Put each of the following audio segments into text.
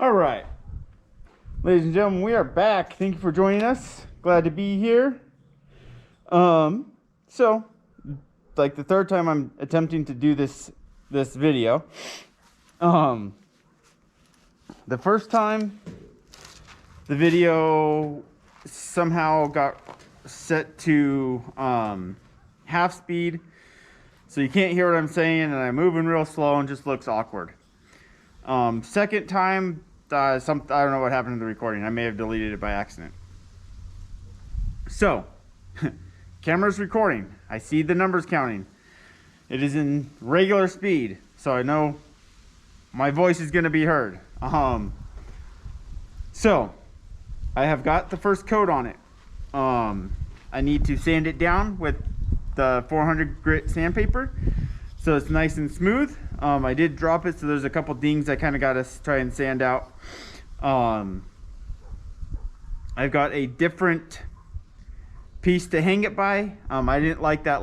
All right, ladies and gentlemen, we are back. Thank you for joining us. Glad to be here. So, like the third time I'm attempting to do this video. The first time, the video somehow got set to half speed, so you can't hear what I'm saying, and I'm moving real slow and just looks awkward. Second time, I don't know what happened to the recording. I may have deleted it by accident. So, camera's recording. I see the numbers counting. It is in regular speed, so I know my voice is going to be heard. So, I have got the first coat on it. I need to sand it down with the 400 grit sandpaper so it's nice and smooth. I did drop it, so there's a couple dings I kind of got to try and sand out. I've got a different piece to hang it by. I didn't like that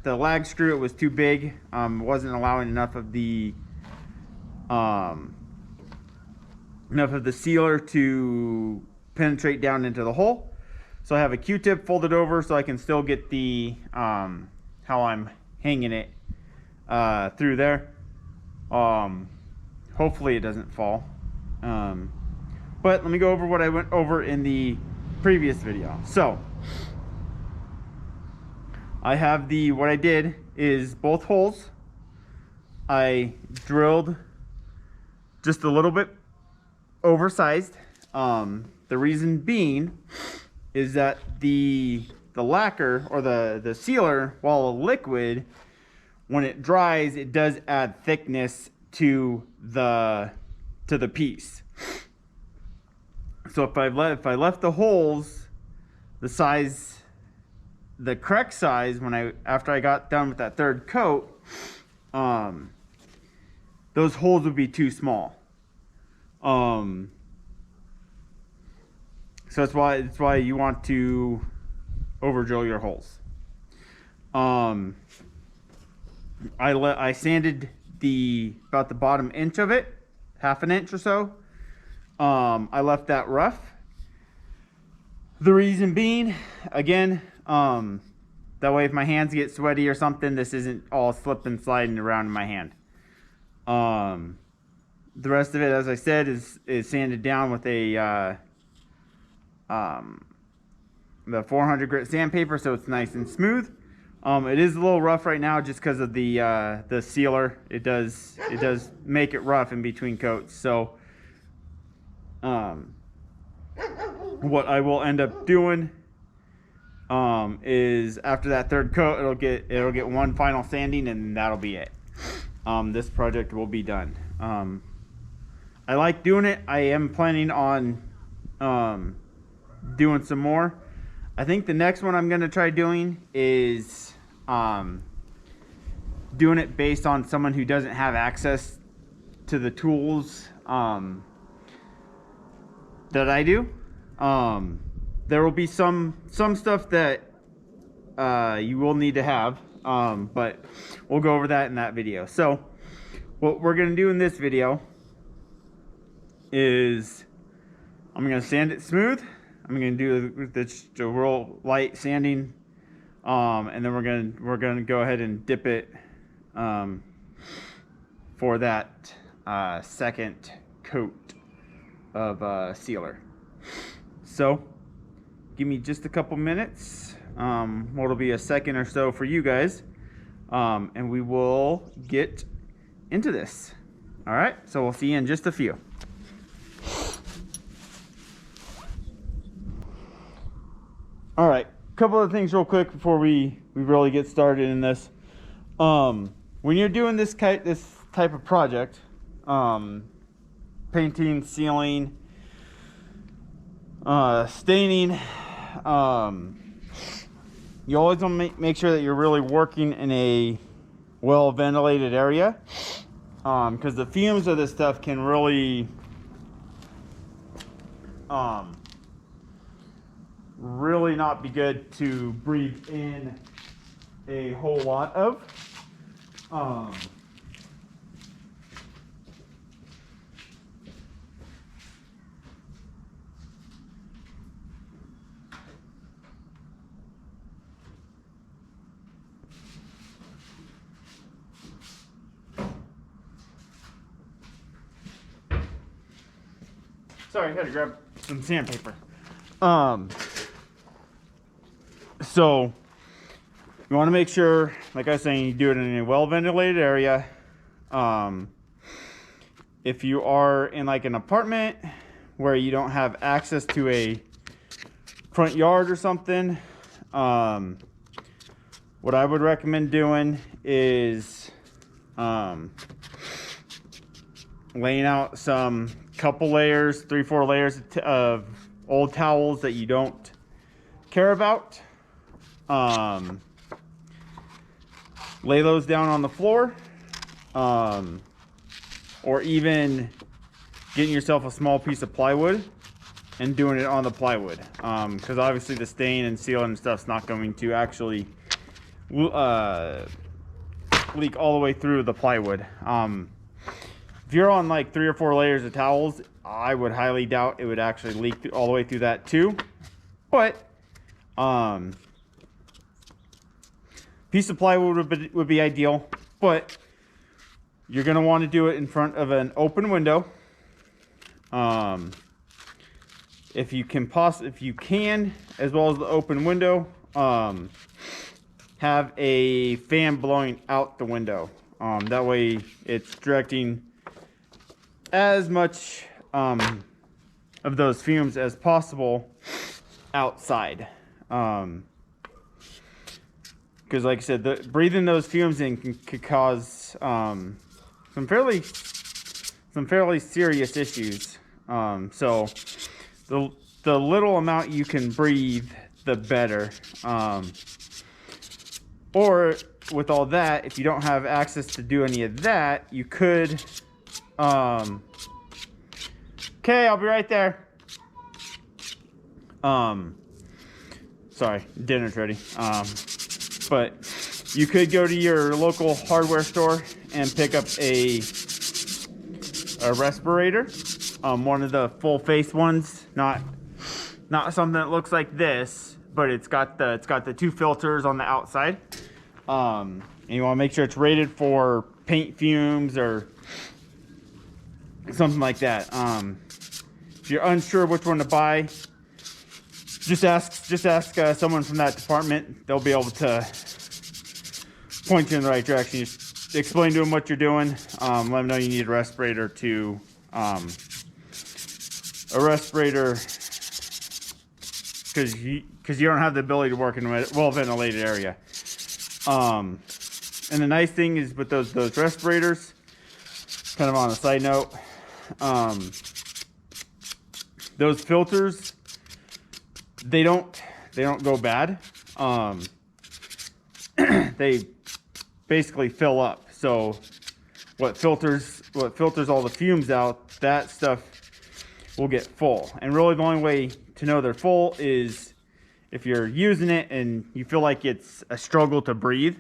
the lag screw. It was too big. Wasn't allowing enough of the sealer to penetrate down into the hole. So I have a Q-tip folded over so I can still get the how I'm hanging it through there. Hopefully it doesn't fall. But let me go over what I went over in the previous video. So I have what I did is both holes I drilled just a little bit oversized. The reason being is that the lacquer or the sealer, while a liquid, when it dries, it does add thickness to the piece. So if I left the holes the correct size after I got done with that third coat, those holes would be too small. So that's why you want to over drill your holes. I sanded about the bottom inch of it, half an inch or so. I left that rough. The reason being, again, that way if my hands get sweaty or something, this isn't all slipping sliding around in my hand. The rest of it, as I said, is sanded down with the 400 grit sandpaper, so it's nice and smooth. It is a little rough right now just because of the sealer. It does make it rough in between coats. So what I will end up doing is after that third coat, it'll get one final sanding, and that'll be it. This project will be done. I like doing it. I am planning on doing some more. I think the next one I'm going to try doing is doing it based on someone who doesn't have access to the tools that I do. There will be some stuff that you will need to have, but we'll go over that in that video. So what we're going to do in this video is I'm going to sand it smooth. I'm going to do the real light sanding, and then we're going to go ahead and dip it for that second coat of sealer. So give me just a couple minutes. What'll be a second or so for you guys, and we will get into this. All right, so we'll see you in just a few. All right, a couple of things real quick before we really get started in this. When you're doing this type of project, painting, sealing, staining, you always want to make sure that you're really working in a well ventilated area, because the fumes of this stuff can really not be good to breathe in a whole lot of. Sorry, I had to grab some sandpaper. So you want to make sure, like I was saying, you do it in a well-ventilated area. If you are in like an apartment where you don't have access to a front yard or something, what I would recommend doing is laying out some couple layers, 3-4 layers of old towels that you don't care about. Lay those down on the floor, or even getting yourself a small piece of plywood and doing it on the plywood, because obviously the stain and seal and stuff's not going to actually leak all the way through the plywood. If you're on like 3 or 4 layers of towels, I would highly doubt it would actually leak all the way through that too. But piece of plywood would be ideal, but you're going to want to do it in front of an open window. If you can, as well as the open window, have a fan blowing out the window. That way it's directing as much of those fumes as possible outside. Because like I said, breathing those fumes in could cause some fairly serious issues. So the little amount you can breathe, the better. Or with all that, if you don't have access to do any of that, you could. Okay, I'll be right there. Sorry, dinner's ready. But you could go to your local hardware store and pick up a respirator, one of the full face ones, not something that looks like this, but it's got the 2 filters on the outside. And you want to make sure it's rated for paint fumes or something like that. If you're unsure which one to buy, just ask someone from that department. They'll be able to point you in the right direction. Just explain to them what you're doing. Let them know you need a respirator because you don't have the ability to work in a well-ventilated area. And the nice thing is with those respirators, kind of on a side note, those filters, they don't go bad. They basically fill up. So what filters all the fumes out, that stuff will get full. And really the only way to know they're full is if you're using it and you feel like it's a struggle to breathe.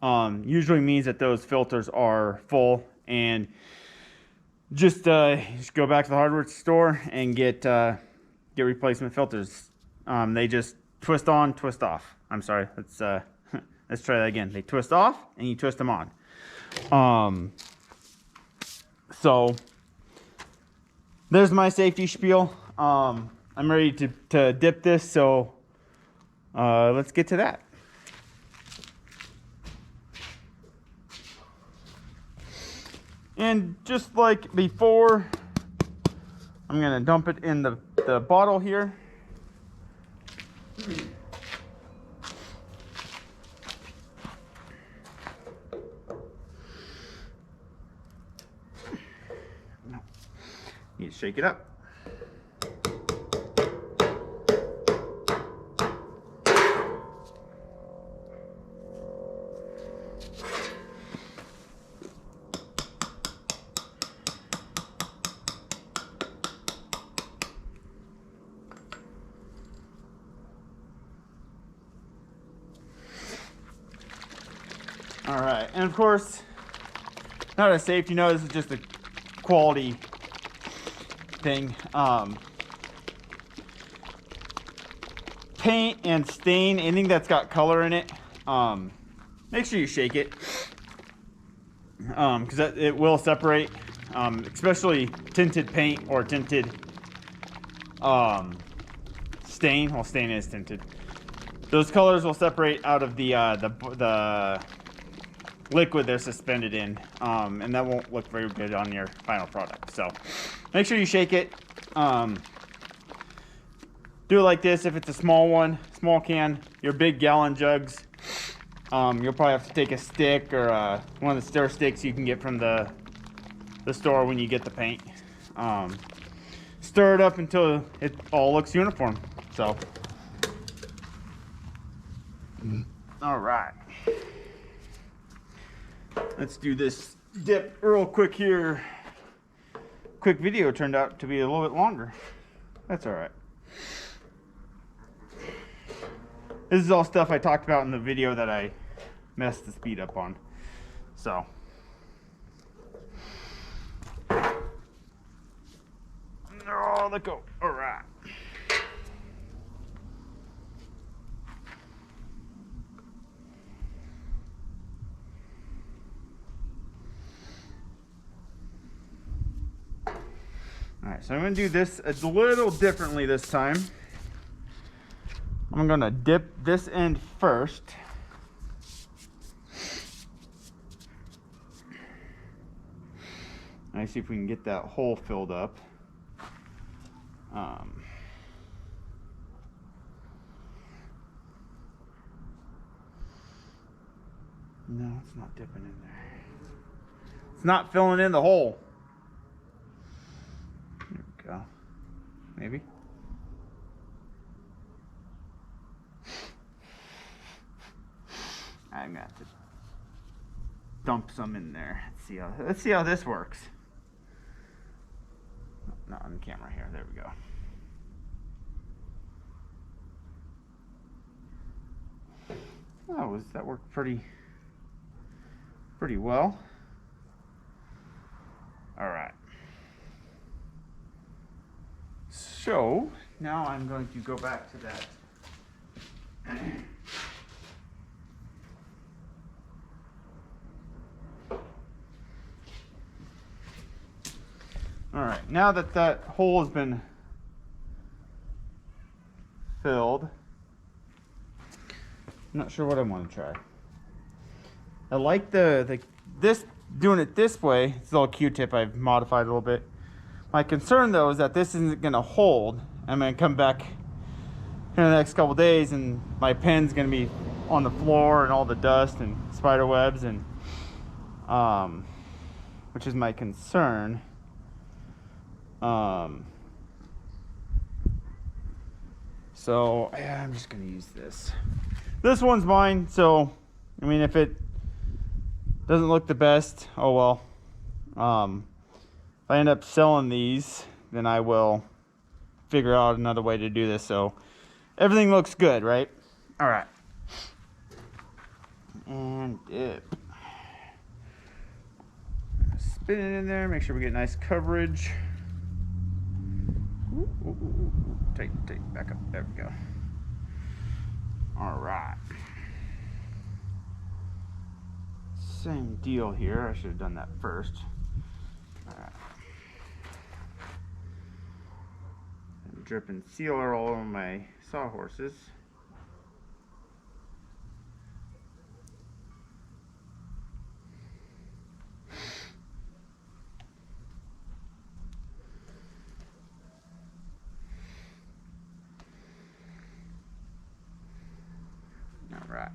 Usually means that those filters are full, and just go back to the hardware store and get replacement filters. They just twist on, twist off. I'm sorry. Let's try that again. They twist off and you twist them on. So there's my safety spiel. I'm ready to dip this, so let's get to that. And just like before, I'm gonna dump it in the bottle here. Need to shake it up. All right, and of course, not a safety note, this is just a quality thing. Paint and stain, anything that's got color in it, make sure you shake it, because it will separate, especially tinted paint or tinted stain. Well, stain is tinted. Those colors will separate out of the liquid they're suspended in, and that won't look very good on your final product. So make sure you shake it. Do it like this if it's a small can. Your big gallon jugs, you'll probably have to take a stick or one of the stir sticks you can get from the store when you get the paint. Stir it up until it all looks uniform. So, all right. Let's do this dip real quick here. Quick video turned out to be a little bit longer. That's all right. This is all stuff I talked about in the video that I messed the speed up on. So. Oh, let go. All right. All right, so I'm going to do this a little differently this time. I'm going to dip this end first. Let's see if we can get that hole filled up. No, it's not dipping in there. It's not filling in the hole. There we go. Maybe. I'm gonna have to dump some in there. Let's see how this works. Not on camera here. There we go. That worked pretty well. All right. So now I'm going to go back to that. All right, now that that hole has been filled, I'm not sure what I want to try. I like this doing it this way. It's a little Q-tip I've modified a little bit. My concern though is that this isn't going to hold. I'm going to come back in the next couple days and my pen's going to be on the floor and all the dust and spider webs and which is my concern. So yeah, I'm just gonna use this. This one's mine, so I mean, if it doesn't look the best, oh well. If I end up selling these, then I will figure out another way to do this. So everything looks good, right? All right. And dip. Spin it in there. Make sure we get nice coverage. Ooh. Tight, back up. There we go. All right. Same deal here. I should have done that first. All right. I'm dripping sealer all over my sawhorses. Alright.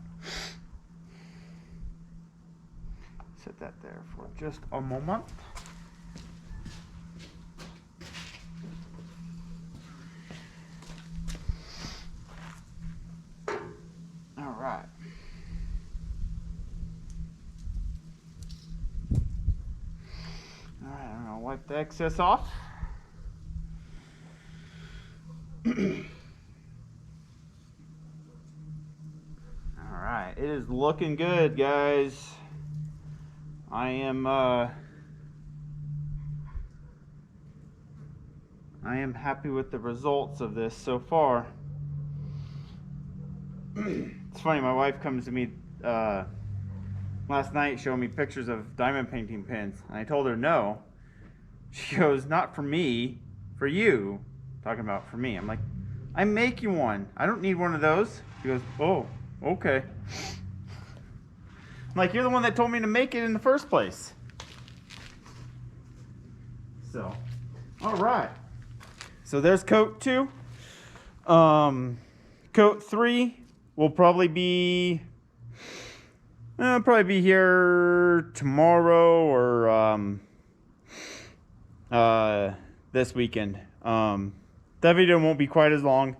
Set that there for just a moment. Alright. Alright, I'm gonna wipe the excess off. It is looking good, guys. I am happy with the results of this so far. It's funny, my wife comes to me last night showing me pictures of diamond painting pens, and I told her no. She goes, not for me, for you. talking about for me. I'm like, I'm making one. I don't need one of those. He goes, oh, okay. I'm like, you're the one that told me to make it in the first place. So, all right. So there's coat 2. Coat 3 will probably be here tomorrow or this weekend. That video won't be quite as long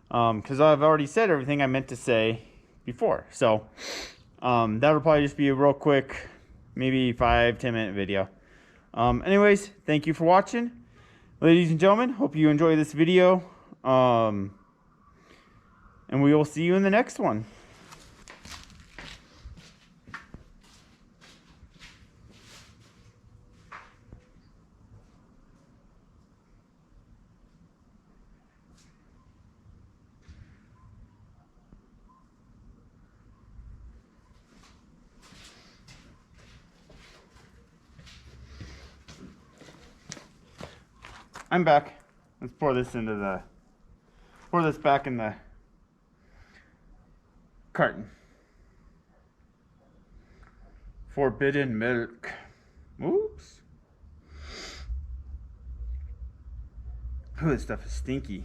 because I've already said everything I meant to say before. So that'll probably just be a real quick, maybe 5-10 minute video. Anyways, thank you for watching, ladies and gentlemen. Hope you enjoy this video. And we will see you in the next one. I'm back. Let's pour this back in the carton. Forbidden milk. Oops. Oh, this stuff is stinky.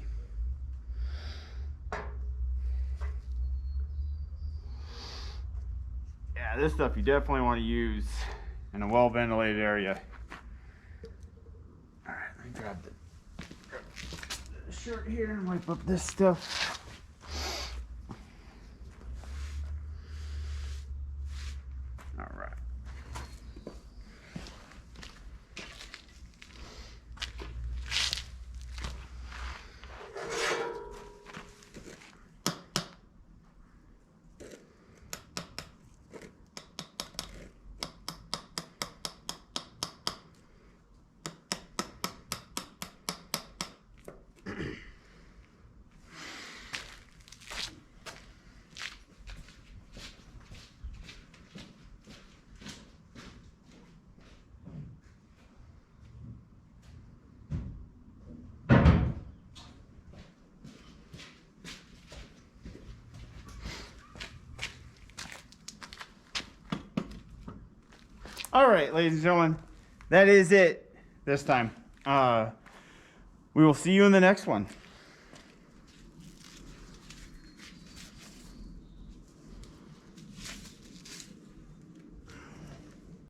Yeah, this stuff you definitely want to use in a well-ventilated area. All right, let me grab the shirt here and wipe up this stuff. All right. All right, ladies and gentlemen, that is it this time. We will see you in the next one.